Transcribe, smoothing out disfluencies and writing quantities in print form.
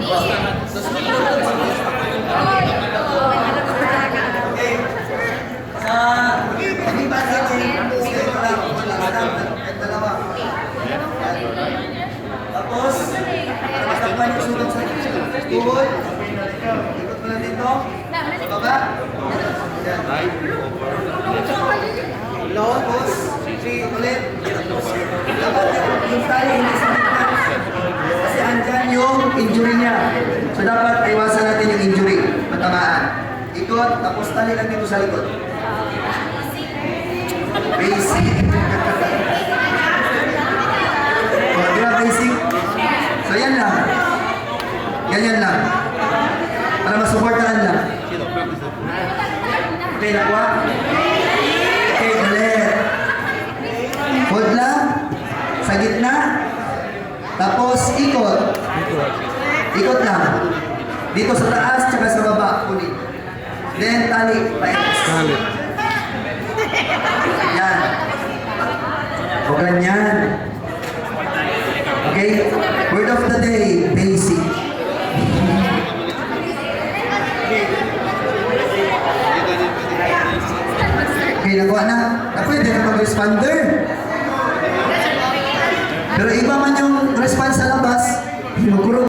Tapos, matakpan yung sugat sa tuhod. Ikot mo lang dito. Sa baba. Yan. Tapos, 3 ulit. Dapat yung tali hindi sumigtan. Kasi andyan yung injury niya. So dapat iwasan natin yung injury. Matamaan. Ikot, tapos tali lang dito sa likod. Basic. Basic. So yan lang. Ganyan lang. Para masupportahan lang. Okay, nakuha? Okay, ulit. Hold lang. Sa gitna. Tapos ikot. Ikot lang. Dito sa taas, tsaka sa baba. Ulit. Then tali. Tali. Yan. O ganyan. Okay? Word of the day, basic. Okay, nakuha na. Pwede na mag-responder. Pero iba man yung response sa labas, magkurong.